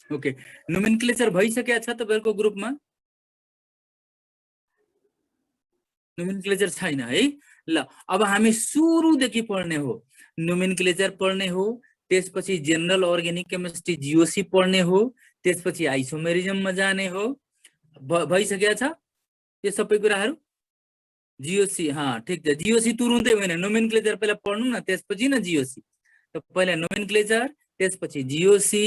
Okay, nomenclature भइसकेको छ तपाईहरुको ग्रुपमा? नोमेनक्लेचर छैन है। ल अब हामी सुरुदेखि पढ्ने हो। नोमेनक्लेचर पढ्ने हो, त्यसपछि जनरल अर्ग्यानिक केमिस्ट्री जीओसी पढ्ने हो, त्यसपछि आइसोमेरिजममा जाने हो। भइसकेको छ यो सबै कुराहरु? जीओसी, ठीक छ। जीओसी तुरुन्तै होइन, नोमेनक्लेचर पहिला पढ्नु न, त्यसपछि न जीओसी। त पहिला नोमेनक्लेचर, त्यसपछि जीओसी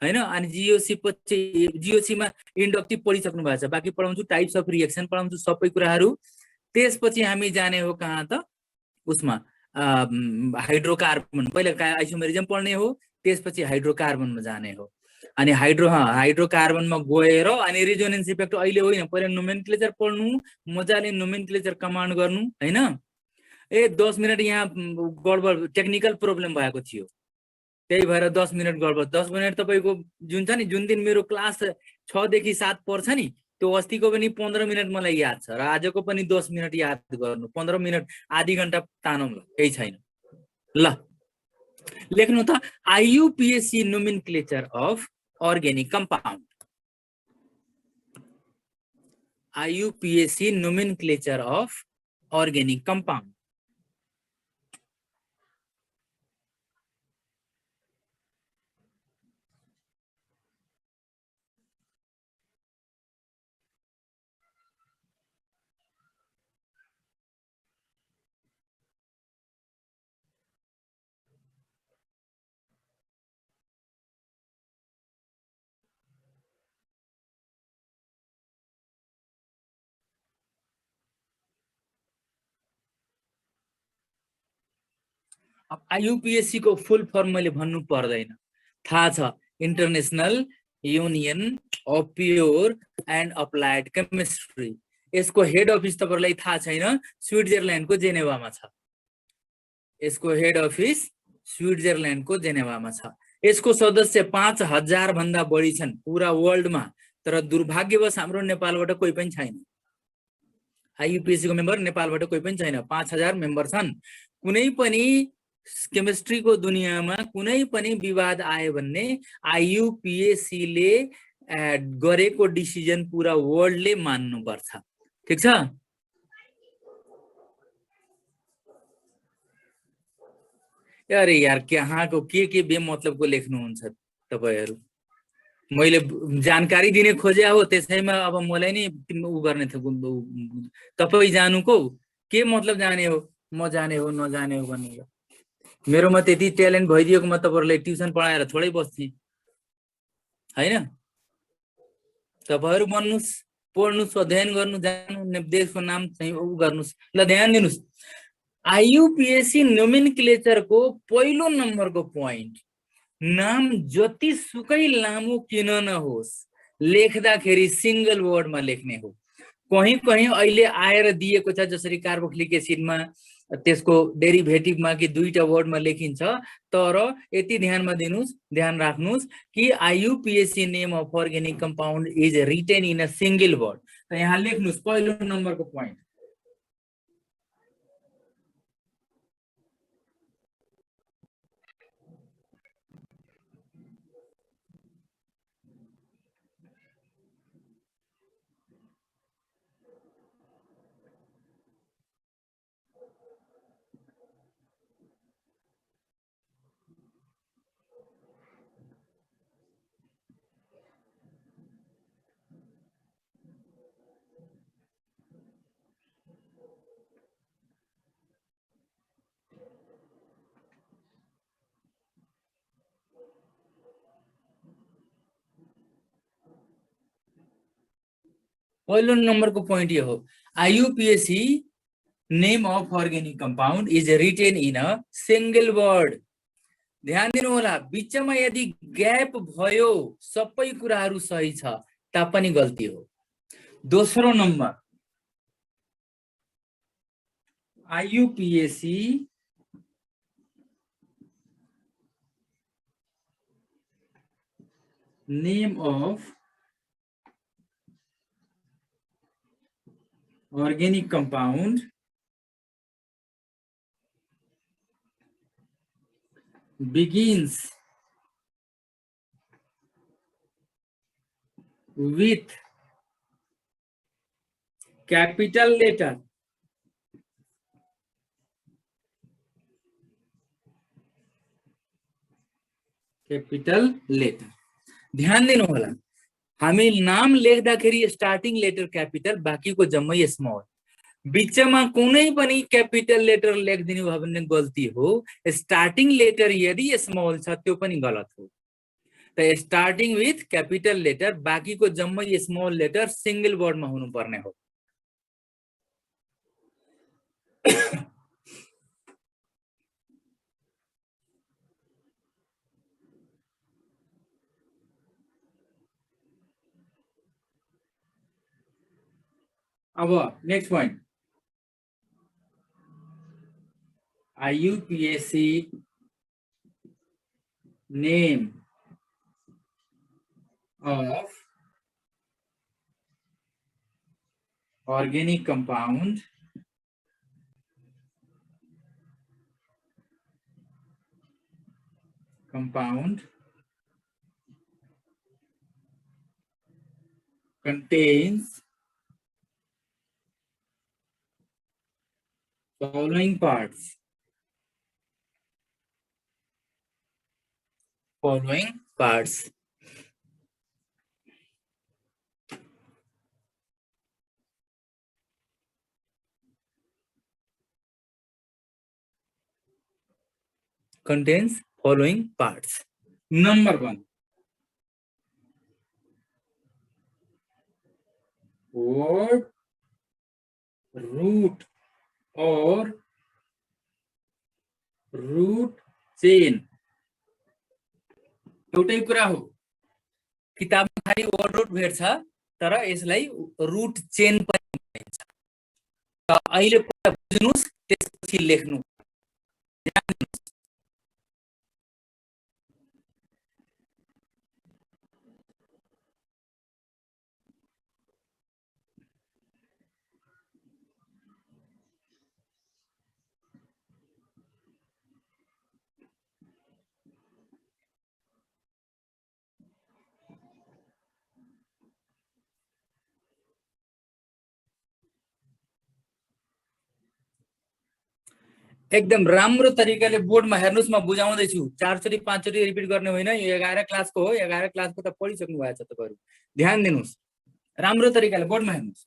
हैन। अनि जीओसी पछि जीओसीमा इन्डक्टिभ पढिसक्नु भएको छ, बाँकी पढाउँछु टाइप्स अफ रिएक्सन पढाउँछु सबै कुराहरु। त्यसपछि हामी जाने हो कहाँ त, उसमा हाइड्रोकार्बन। पहिला आइसोमेरिजम पढ्ने हो, त्यसपछि हाइड्रोकार्बनमा जाने हो। अनि हाइड्रोकार्बनमा गएर अनि रिजोनेन्स इफेक्ट अहिले होइन, पहिला नोमेनक्लेचर पढ्नु, मजाले नोमेनक्लेचर कमान्ड गर्नु हैन। 10 मिनट यहाँ गडबड टेक्निकल प्रब्लम भएको थियो, त्यही भएर 10 मिनट गडबड। 10 मिनट तपाईको जुन छ नि, जुन दिन मेरो क्लास 6 देखि 7 पर्छ नि, त्यो अस्तिको पनि 15 मिनट मलाई याद छ, र आजको पनि 10 मिनट याद गर्नु। 15 मिनट आधी घण्टा तानौँ ल, केही छैन। ल लेख्नु त, IUPAC nomenclature of organic compound. IUPAC nomenclature of organic compound. अब IUPAC को फुल फर्म मैले भन्नु पर्दैन, थाहा छ, international union of pure and applied chemistry. यसको हेड अफिस तपाईहरुलाई थाहा छैन, स्विट्जरल्यान्डको जेनेभामा छ। यसको हेड अफिस स्विट्जरल्यान्डको जेनेभामा छ। यसको सदस्य 5000 भन्दा बढी छन् पुरा वर्ल्डमा, तर दुर्भाग्यवश हाम्रो नेपालबाट कोही पनि छैन। IUPAC को मेम्बर नेपालबाट कोही पनि छैन। 5000 मेम्बर छन्। कुनै पनि केमिस्ट्री को दुनियाँमा कुनै पनि विवाद आयो भने IUPAC ले गरेको डिसिजन पुरा वर्ल्डले मान्नुपर्छ, ठीक छ। अरे यार, कहाँको के बेमतलबको लेख्नुहुन्छ तपाईहरु। मैले जानकारी दिने खोजे हो, त्यसैमा अब मलाई नि उ गर्ने थियो। तपाई जानुको के मतलब जाने हो, म जाने हो नजाने हो भन्ने। मेरोमा त्यति ट्यालेन्ट भइदिएको म तपाईहरुलाई ट्युसन पढाएर थोरै बस्थे हैन। तपाईहरु बन्नुस्, पढ्नुस्, अध्ययन गर्नु, जानु, देशको नाम चाहिँ उ गर्नुस्। ल ध्यान दिनुस्, IUPAC नोमेनक्लेचर को पहिलो नम्बरको पोइन्ट, नाम जति सुकै लामो किन नहोस्, लेख्दाखेरि सिंगल वर्डमा लेख्ने हो। कहीं कहीं अहिले आएर दिएको छ, जसरी कार्बोक्सिलिक एसिडमा त्यसको डेरिभेटिभमा कि दुईटा वर्डमा लेखिन्छ, तर यति ध्यानमा दिनुस्, ध्यान राख्नुस् कि IUPAC name of organic compound is written in a single word. त यहाँ लेख्नुस् पहिलो नम्बरको पोइन्ट। पहिलो नम्बरको पोइन्ट यो हो, IUPAC name of organic compound is written in a single word. ध्यान दिनु होला, बीचमा यदि ग्याप भयो, सबै कुराहरु सही छ तापनि गल्ती हो। दोस्रो number, IUPAC name of organic compound begins with capital letter. Capital letter ध्यान दिनु होला हामी नाम लेख्दाखेरि स्टार्टिङ लेटर क्यापिटल बाँकीको जम्मै स्मल बीचमा कुनै पनि क्यापिटल लेटर लेखिदिनु भयो भने गल्ती हो स्टार्टिङ लेटर यदि स्मल छ त्यो पनि गलत हो त स्टार्टिङ विथ क्यापिटल लेटर बाँकीको जम्मै स्मल लेटर सिंगल वर्डमा हुनुपर्ने हो अब next point IUPAC name of organic compound contains following parts. Contains following parts. Number 1, word root or root chain. एउटै कुरा हो किताबमा खाली वर्ड रूट भेट्छ तर यसलाई रूट चेन पनि भनिन्छ त अहिले पहिला बुझ्नुस् त्यसपछि लेख्नु एकदम राम्रो तरिकाले बोर्डमा हेर्नुस् म बुझाउँदै छु 4 चोटी 5 चोटी रिपिट गर्ने होइन यो 11 क्लासको हो 11 क्लासको त पढिसक्नु भएको छ तपाईहरु ध्यान दिनुस् राम्रो तरिकाले बोर्डमा हेर्नुस्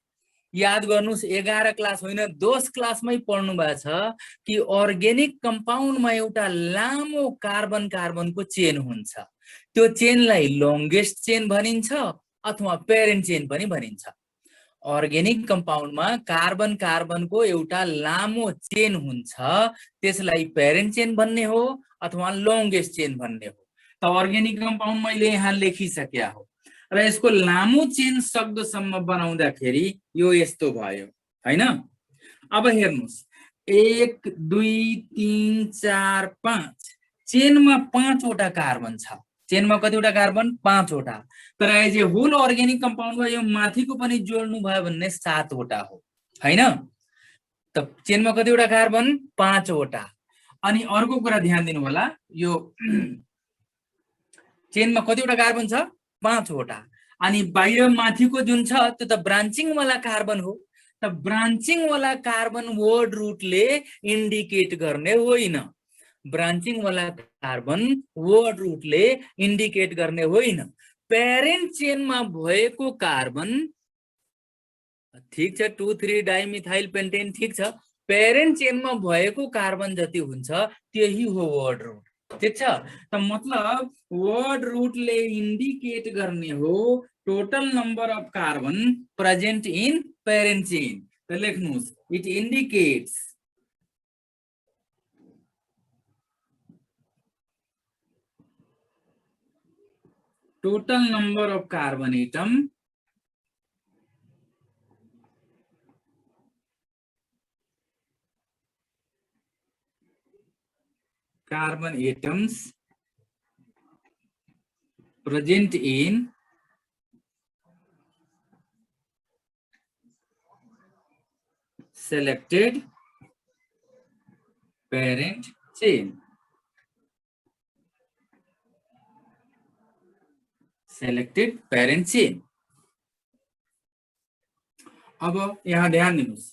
याद गर्नुस् 11 क्लास होइन 10 क्लासमै पढ्नु भएको छ कि अर्ग्यानिक कम्पाउन्डमा एउटा लामो कार्बन कार्बनको चेन हुन्छ त्यो चेनलाई लंगेस्ट चेन भनिन्छ अथवा पेरेन्ट चेन पनि भनिन्छ अर्ग्यानिक कम्पाउन्डमा कार्बन कार्बनको एउटा लामो चेन हुन्छ त्यसलाई पेरेन्ट चेन भन्ने हो अथवा लंगेस्ट चेन भन्ने हो त अर्ग्यानिक कम्पाउन्ड मैले यहाँ लेखिसकेको हो र यसको लामो चेन शब्दसम्म बनाउँदाखेरि यो यस्तो भयो हैन अब हेर्नुस् 1 2 3 4 5 चेनमा 5 वटा कार्बन छ चेनमा कतिवटा कार्बन 5 वटा तर एज ए होल अर्ग्यानिक कम्पाउन्डमा यो माथिको पनि जोड्नु भयो भने 7 वटा हो हैन त चेनमा कतिवटा कार्बन 5 वटा अनि अर्को कुरा ध्यान दिनु होला यो चेनमा कतिवटा कार्बन छ 5 वटा अनि बाहिर माथिको जुन छ त्यो त ब्रान्चिङ वाला कार्बन हो त ब्रान्चिङ वाला कार्बन वर्ड रूटले इन्डिकेट गर्ने होइन ब्रान्चिङ वाला कार्बन वर्ड रूटले इन्डिकेट गर्ने होइन पेरेन्ट चेनमा भएको कार्बन ठीक छ 2 3 डाइमिथाइल पेन्टेन ठीक छ पेरेन्ट चेनमा भएको कार्बन जति हुन्छ त्यही हो वर्ड रूट ठीक छ त मतलब वर्ड रूटले इन्डिकेट गर्ने हो total number of carbon present in parent chain त लेख्नुस् it indicates total number of carbon atoms present in selected parent chain. Selected parent chain. अब यहाँ ध्यान दिनुस्,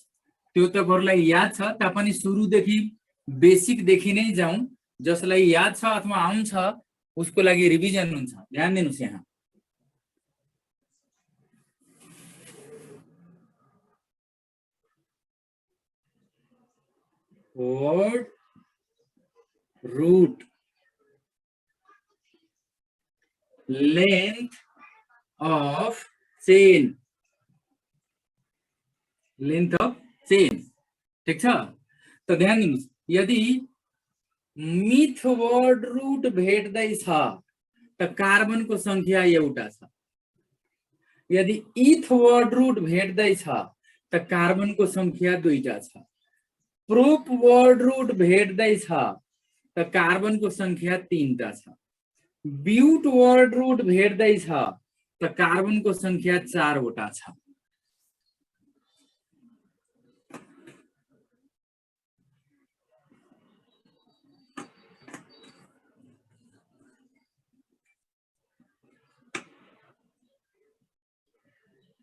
त्यो तपाईहरुलाई याद छ तापनि सुरुदेखि बेसिकदेखि नै जाउँ, जसलाई याद छ अथवा आउँछ उसको लागि रिभिजन हुन्छ। ध्यान दिनुस् यहाँ word root length of chain, length of chain, ठीक छ। त ध्यान दिनुस्, यदि मिथ वर्ड रूट भेट्दैछ त कार्बनको संख्या एउटा छ, यदि इथ वर्ड रूट भेट्दैछ त कार्बनको संख्या दुईटा छ, प्रोप वर्ड रूट भेट्दैछ त कार्बनको संख्या तीनटा छ, ब्यूट वर्ड रूट भेट्दैछ त कार्बनको संख्या चारवटा छ।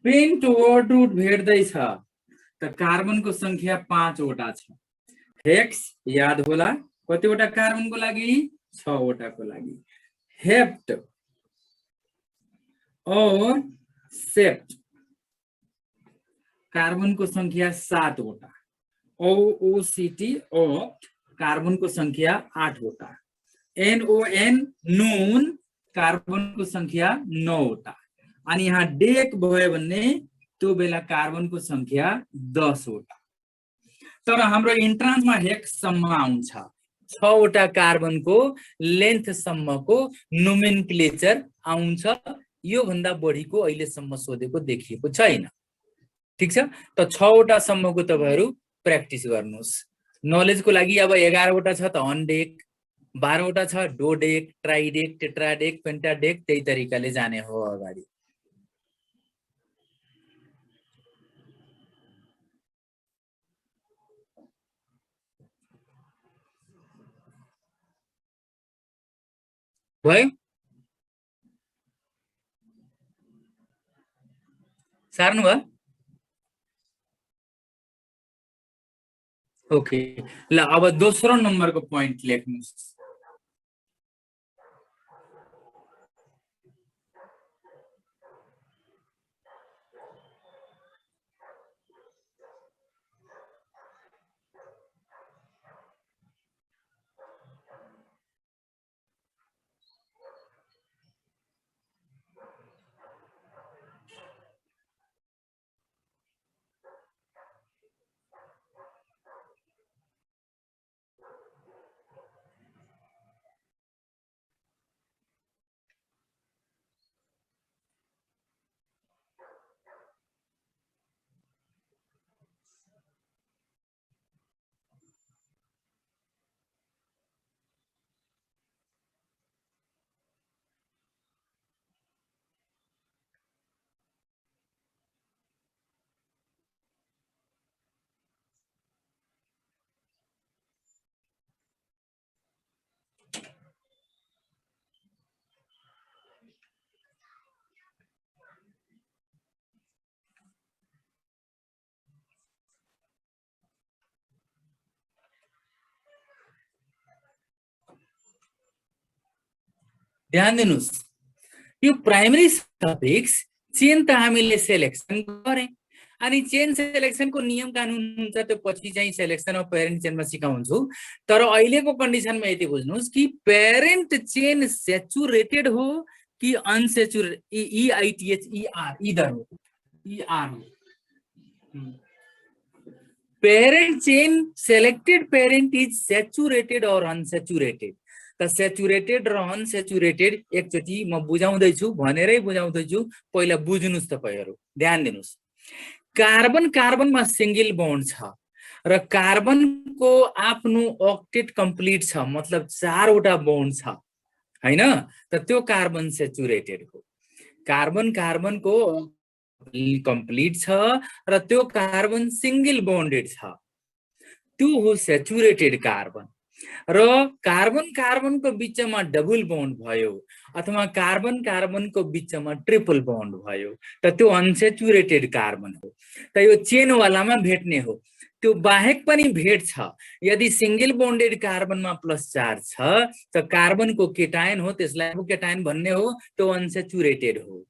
पेन्ट वर्ड रूट भेट्दैछ त कार्बनको संख्या पाँचवटा छ। हेक्स याद होला कतिवटा कार्बनको लागि? 6 वटाको लागि। हेप्ट और सेप्ट कार्बनको संख्या 7 वटा। ओओसीटी ऑक्ट कार्बनको संख्या 8 वटा। एनओएन नोन कार्बनको संख्या 9 वटा। अनि यहाँ डेक भयो भने त्यो बेला कार्बनको संख्या 10 वटा। तर हाम्रो इन्ट्रान्समा हेक्स सम्म आउँछ, 6 वटा कार्बनको लेन्थ सम्मको नोमेनक्लेचर आउँछ। यो भन्दा बढीको अहिलेसम्म सोधेको देखिएको छैन, ठीक छ। त 6 वटा सम्मको तपाईहरु प्र्याक्टिस गर्नुस्। नलेजको लागि अब 11 वटा छ त अनडेक, 12 वटा छ डोडेक, ट्राइडेक, टेट्राडेक, पेन्टाडेक, त्यही तरिकाले जाने हो अगाडि। भयो? सार्नु भयो? ओके ल अब दोस्रो नम्बरको पोइन्ट लेख्नुस्। ध्यान दिनुस्, यो प्राइमरी सफिक्स चेन त हामीले सेलेक्सन गरे, अनि चेन सेलेक्सनको नियम कानुन हुन्छ, त्यो पछि चाहिँ सेलेक्सन अफ पेरेन्ट चेनमा सिकाउँछु। तर अहिलेको कन्डिसनमा यति बुझ्नुस् कि पेरेन्ट चेन सेचुरेटेड हो कि अनसेचुरेटेड, EITH ER इधर हो, ER हो। Parent chain selected parent is saturated और अनसेचुरेटेड। त सेचुरेटेड र अनसेचुरेटेड एकचोटी म बुझाउँदैछु, भनेरै बुझाउँदैछु, पहिला बुझ्नुस् तपाईहरु। ध्यान दिनुस्, कार्बन कार्बनमा सिंगल बन्ड छ र कार्बनको आफ्नो ऑक्टेट कम्प्लिट छ, मतलब 4 वटा बन्ड छ हैन, त त्यो कार्बन सेचुरेटेड हो। कार्बन कार्बनको कम्प्लिट छ र त्यो कार्बन सिंगल बन्डेड छ, त्यो हो सेचुरेटेड कार्बन। र कार्बन कार्बनको बिचमा डबल बन्ड भयो अथवा कार्बन कार्बनको बिचमा ट्रिपल बन्ड भयो त त्यो अनसेचुरेटेड कार्बन हो। त यो चेनवालामा भेट्ने हो। त्यो बाहेक पनि भेट्छ। यदि सिंगल बन्डेड कार्बनमा प्लस चार्ज छ त कार्बनको केटायन हो, त्यसलाई केटायन भन्ने हो, त्यो अनसेचुरेटेड हो।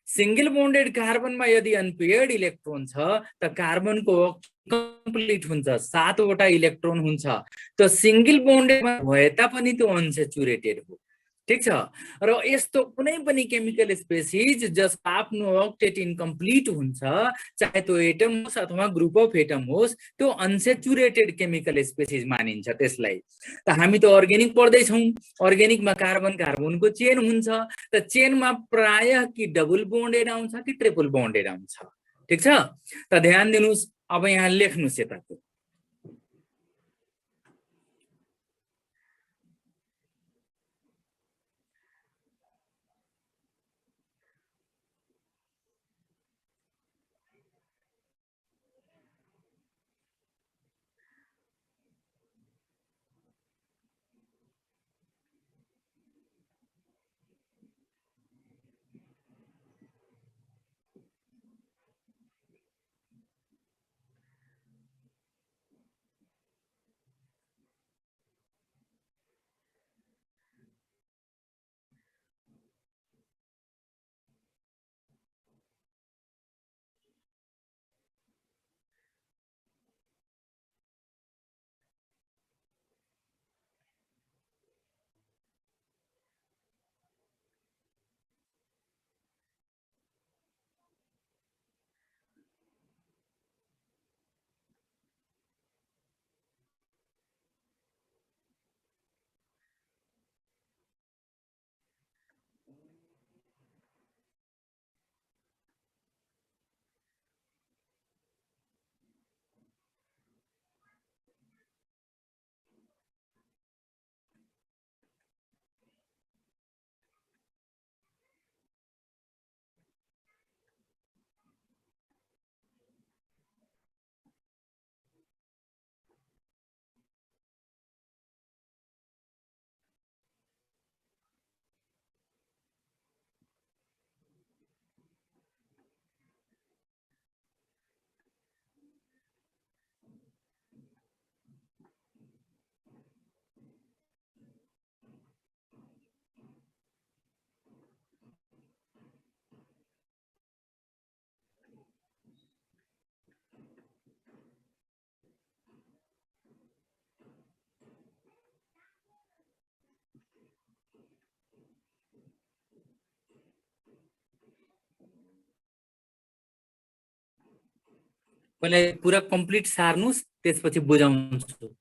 सिंगल बन्डेड कार्बनमा यदि अनपेयर्ड इलेक्ट्रोन छ त कार्बनको कम्प्लिट हुन्छ, 7 वटा इलेक्ट्रोन हुन्छ। त सिंगल बन्डेडमा भए तापनि त्यो अनसेचुरेटेड हो। ठीक छ। र यस्तो कुनै पनि केमिकल स्पेसिस जसको आफ्नो अक्टेट इनकम्प्लिट हुन्छ, चाहे त्यो एटम होस् अथवा ग्रुप अफ एटम होस्, त्यो अनसेचुरेटेड केमिकल स्पेसिस मानिन्छ त्यसलाई। त हामी त अर्ग्यानिक पढ्दैछौँ, अर्ग्यानिकमा कार्बन कार्बनको चेन हुन्छ। त चेनमा प्रायः कि डबल बन्डेड आउँछ कि ट्रिपल बन्डेड आउँछ। ठीक छ। त ध्यान दिनुस्, अब यहाँ लेख्नुस् यताको। पहिला पुरा कम्प्लिट सार्नुस्, त्यसपछि बुझाउँछु।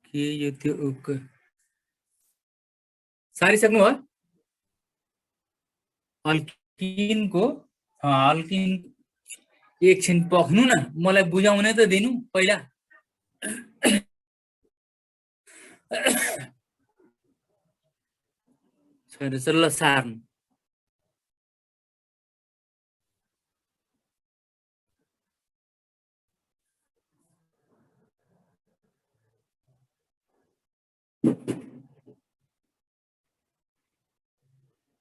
के यो त्यो सारिसक्नु भयो? अल्किनको अल्किन एकछिन पख्नु न, मलाई बुझाउनै त दिनु पहिला। छैन, ल सार्नु।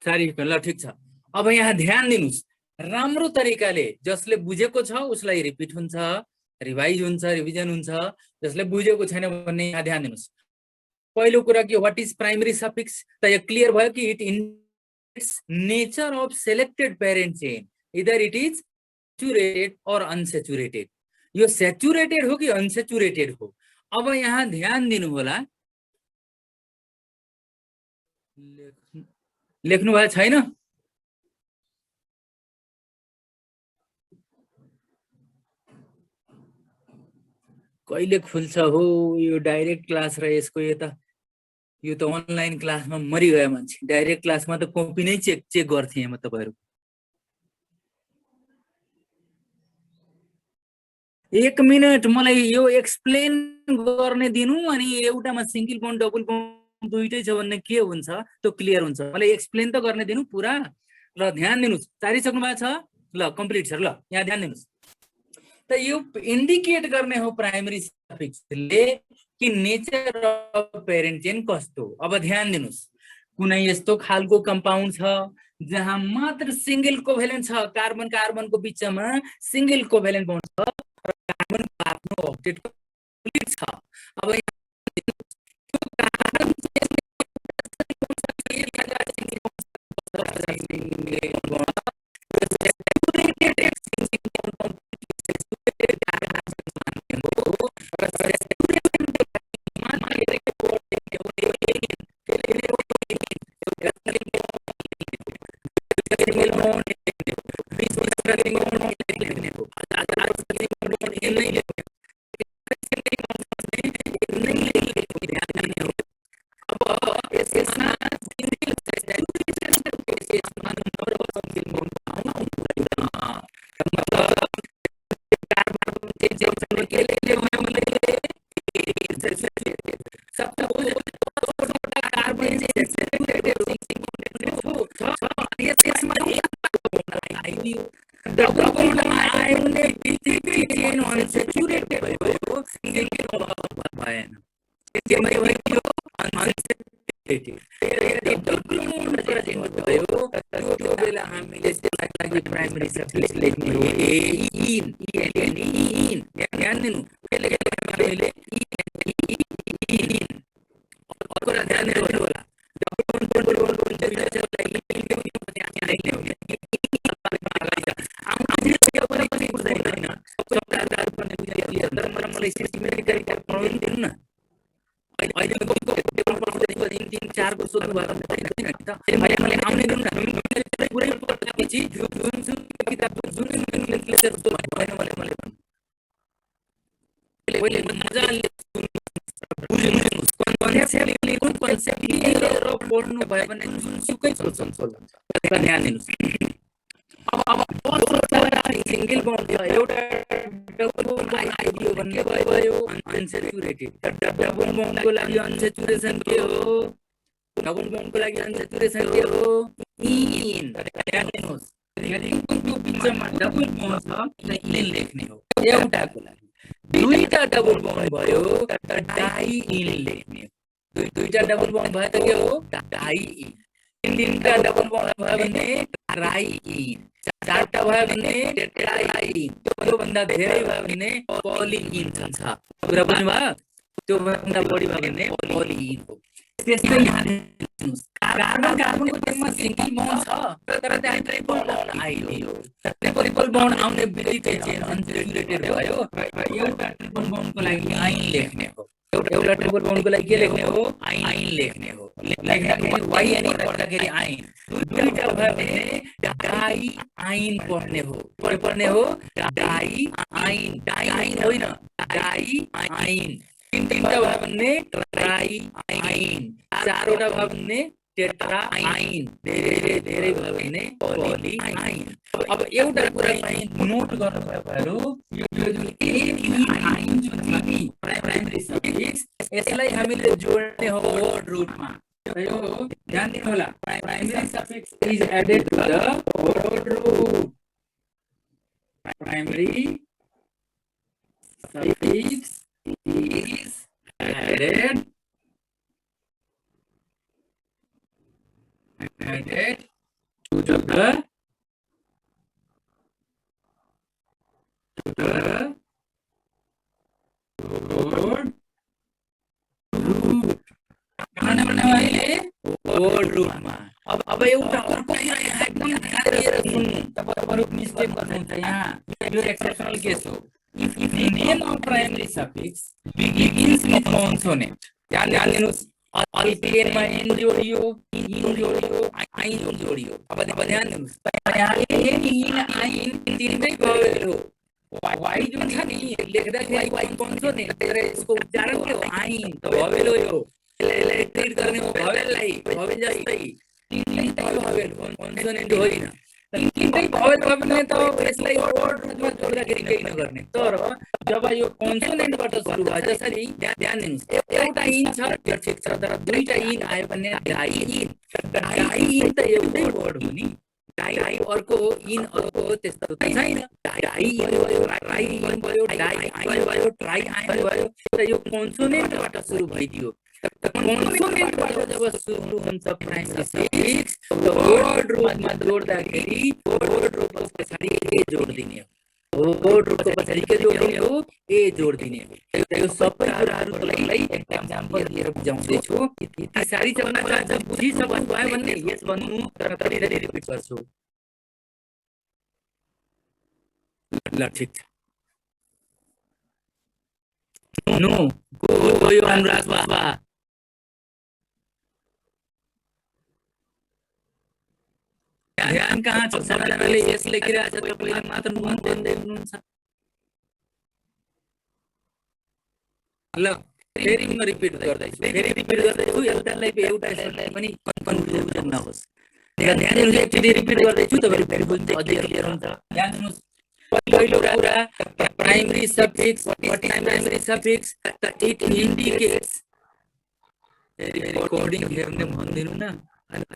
सारिएको ल, ठिक छ। अब यहाँ ध्यान दिनुस्, राम्रो तरिकाले जसले बुझेको छ उसलाई रिपिट हुन्छ, रिभाइज हुन्छ, रिभिजन हुन्छ। जसले बुझेको छैन भने यहाँ ध्यान दिनुस्। पहिलो कुरा के, व्हाट इज प्राइमरी सफिक्स? त यो क्लियर भयो कि it indicates nature of selected parent chain, either it is saturated और अनसेचुरेटेड। यो सैचुरेटेड हो कि अनसेचुरेटेड हो? अब यहाँ ध्यान दिनु होला, लेख्नु भएको छैन? कहिले खुल्छ हो यो डाइरेक्ट क्लास र यसको यो त अनलाइन क्लासमा मरिगयो मान्छे। डाइरेक्ट क्लासमा त कपी नै चेक गर्थे म तपाईहरु। 1 मिनेट मलाई यो एक्सप्लेन गर्ने दिनु, अनि एउटामा सिंगल बोन्ड डबल बोन्ड दुईटै छ भन्ने के हुन्छ त्यो क्लियर हुन्छ। मलाई एक्सप्लेन त गर्ने दिनु पुरा। ल ध्यान दिनुस्, सारिसक्नु भएको छ? ल कम्प्लिट सर। ल यहाँ ध्यान दिनुस्, त यो इन्डिकेट गर्ने हो प्राइमरी सफिक्सले कि नेचर अफ पेरेन्ट चेन कस्तो। अब ध्यान दिनुस्, कुनै यस्तो खालको कम्पाउन्ड छ जहाँ मात्र सिंगल कोभ्यालेन्ट छ, कार्बन कार्बनको बीचमा सिंगल कोभ्यालेन्ट बोन्ड छ र कार्बनको आफ्नो ऑब्जेक्ट कम्प्लिट छ। अब प्राइमरी सफिक्स लेख्ने हो इन ध्यान दिनु। मैले इन कुरा ध्यान दिनु होला। पढ्नु भयो भने जुनसुकै ध्यान दिनुस्। अब सिंगल बोन्ड छ, एउटा डबल बोन्ड आइडियो भन्ने भयो अनसेचुरेटेड। डबल बोन्डको लागि अनसेचुरेसन के हो? डबल बोन्डको लागि अनसेचुरेसन के हो? इन। ध्यान दिनुस्, यदि बीचमा डबल बोन्ड छ इन लेख्ने हो एउटाको लागि। दुईटा डबल बोन्ड भयो त डाइ इन लेख्ने हो। दुईटा डबल बोन्ड भयो त के हो? Diene. तीनटा डबल बोन्ड भयो भने ट्राइ इन। चारटा भयो भने टेट्राइ इन। त्यो भन्दा धेरै भयो भने पोली इन हुन्छ। कुरा बुझ्नुभयो? त्यो भन्दा बढी भयो भने पोली इन हो। त्यस्तै कार्बन कार्बनको बीचमा सिंगल बोन्ड छ तर त्यहाँ ट्रिपल बोन्ड आइदियो। ट्रिपल बोन्ड आउने बित्तिकै चेन अनसेचुरेटेड भयो। एउटा ट्रिपल बोन्डको लागि आइन लेख्ने हो। एउटा ट्रिपल बोन्डको लागि के लेख्ने हो? आइन लेख्ने हो। लेख्दाखेरि वाइ एन पढ्दाखेरि आइन। दुईटा भयो भने डाइ आइन पढ्ने हो। पढ्ने हो डाइ आइन। डाइ आइन होइन, डाइ आइन। तीनटा भयो भने ट्राइ आइन। चारवटा भयो भने टेट्रा आइन। धेरै धेरै भयो भने पोली आइन। अब एउटा कुरा चाहिँ नोट गर्नु भयो, यो जुन आइन जुन छ नि प्राइमरी सफिक्स, यसलाई हामीले जोड्ने हो वर्ड रुटमा। यो ध्यान दिनु होला, primary suffix is added to the word root. Primary suffix is added to the word root। Word रुटमा। अब एउटा अर्को एकदम ध्यान दिएर सुन्नु, तपाईहरु मिस्टेक गर्नुहुन्छ यहाँ। यो एक्सेप्सनल केस हो। If the name of primary suffix begins with consonant, ध्यान दिनुस्, अल्केनमा एन जोडियो, इन इन जोडियो आइन जोडियो अब ध्यान दिनुहोस् यहाँले इन आइन तिनटै भयो वाइ जुन छ नि लेख्दाखेरि वाइ कन्सोनेन्ट तर यसको उच्चारण के हो आइन त भवेल हो यसलाई ट्रिट गर्ने हो भवेललाई भवेल जस्तै तिनटै भवेल कन्सोनेन्ट होइन तिनटै भवेल भयो भने त यसलाई वर्ड रूपमा जोड्दाखेरि केही नगर्ने तर जब यो कन्सोनेन्टबाट सुरु भयो जसरी ध्यान दिनुहोस् एउटा इन छ त्यो ठिक छ तर दुईटा इन आयो भने डाइ इन त एउटै वर्ड हो नि डाइ अर्को इन अर्को त्यस्तो त छैन डाइ भयो ट्राइ इन भयो डाइ आइन भयो ट्राइ आइन भयो तर यो कन्सोनेन्टबाट सुरु भइदियो कन्सोनेन्टबाट जब सुरु हुन्छ प्राइमेरी वर्ड रूपमा जोड्दाखेरि वर्ड रूपको पछाडि ए जोड्दिने हो वर्ड रूपको पछाडि के जोड्दिने हो ए जोड्दिने हो यो सबै कुराहरुको लागि एक्जाम्पल दिएर बुझाउँदै छु यति सारी चरणमा जब बुझिसक्नु भयो भने यस भन्नु तर कहिले रिपिट गर्छु ल ठीक छ नो गयो अनुराग बाबा ध्यान कहाँ छ सबैजनाले यस लेखिरहेछ तपाईले मात्र मन दिँदै हुनुहुन्छ ल फेरि म रिपिट गर्दैछु एउटालाई पनि कन्फ्युजन नहोस् ध्यान दिनुहोस् एकचोटि रिपिट गर्दैछु तपाईहरु फेरि बुझ्दै अझै क्लियर हुन्छ ध्यान दिनुहोस् पहिलो कुरा primary suffix primary suffix it indicates recording हेर्ने भन्दिनु न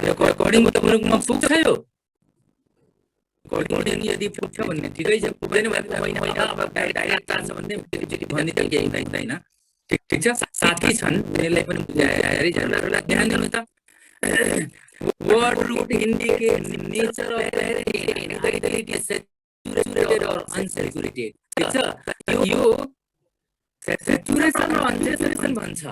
रेकर्डिङ तपाईहरुकोमा पुग्छ यो रेकर्डिङ यदि पुग्छ भने ठिकै छ पुग्दैन भने होइन अब डाइरेक्ट चाहन्छ भने एकचोटि भनिदिए केही हुँदैन ठीक छ साथी छन् त्यसलाई पनि बुझाइ जनहरूलाई ध्यान दिनु त word root indicates nature of either it is saturated or unsaturated ठीक छ यो saturation र unsaturation भन्छ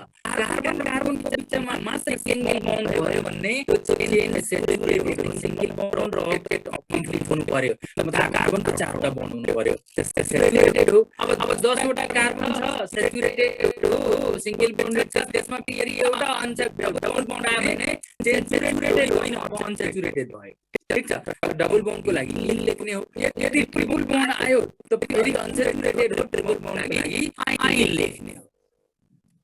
कार्बनको बिचमा मात्र सिंगल बन्ड भयो भने त्यो चाहिँ सेचुरेटेड सिंगल बन्ड र अक्टेट कम्प्लिट हुनु पर्यो मतलब कार्बनको चारवटा बन्ड हुनु पर्यो सेचुरेटेड हो अब 10 वटा कार्बन छ सेचुरेटेड हो सिंगल बन्डेड छ त्यसमा फेरि एउटा अनसेचुरेटेड डबल बन्ड आयो भने सेचुरेटेड होइन अनसेचुरेटेड भयो ठीक छ डबल बन्ड को लागि इन लेख्ने हो यदि ट्रिपल बन्ड आयो त फेरि अनसेचुरेटेड हो ट्रिपल बन्ड को लागि आइन लेख्ने हो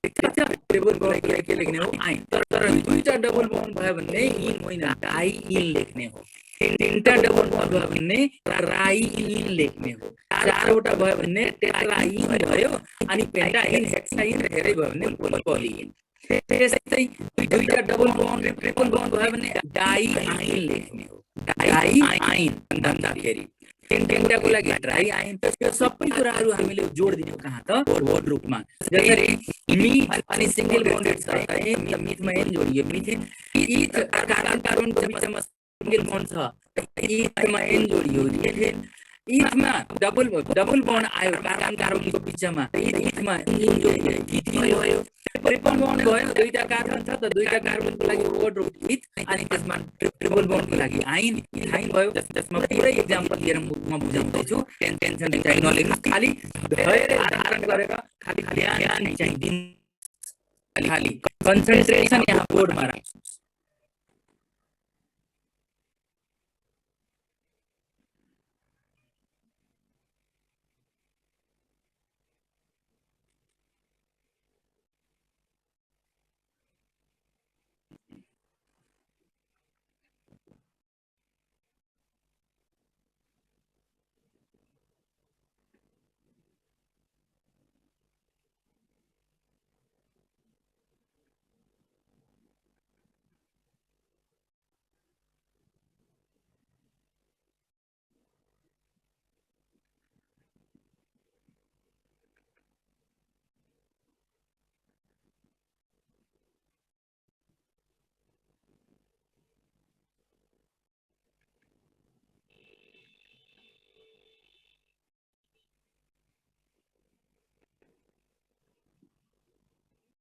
ट्रिपल बन्ड को लागि के लेख्ने हो आइन तर दुईटा डबल बन्ड भयो भने इन होइन डाइ इन लेख्ने हो तीनटा डबल बन्ड भयो भने ट्राइ इन लेख्ने हो चारवटा भयो भने टेट्राइन भयो अनि पेन्टाइन हेक्साइन धेरै भयो भने पोलिइन त्यस्तै दुईटा डबल बन्ड ट्रिपल बन्ड भयो भने डाइ आइन लेख्ने हो डाइ आइन भन्दाखेरि तीनटाको लागि ड्राई आइन यो सबै कुराहरु हामीले जोड दियौ कहाँ त वर्ड रूपमा जसरी मिथ अनि सिंगल बन्डेड छ मिथमा एन जोडियो मिथेन इथ कार्बनको बिचमा सिंगल बन्ड छ इथमा एन जोडियो इथेन इथमा डबल बन्ड आयो कार्बनको बिचमा इथमा इन जोडियो इथिन भयो ट्रिपल बन्ड भयो दुईटा कार्बन छ त दुईटा कार्बनको लागि वर्ड रूट इथ अनि त्यसमा ट्रिपल बन्डको लागि आइन इथाइन भयो त्यसमा पुरै एक्जाम्पल दिएर म बुझाउँदै छु टेन्सन चाहिँ नलिनु खाली धैर्य धारण गरेर खाली ध्यान चाहिँ दिन खाली कन्सन्ट्रेसन यहाँ बोर्डमा राख्नुस्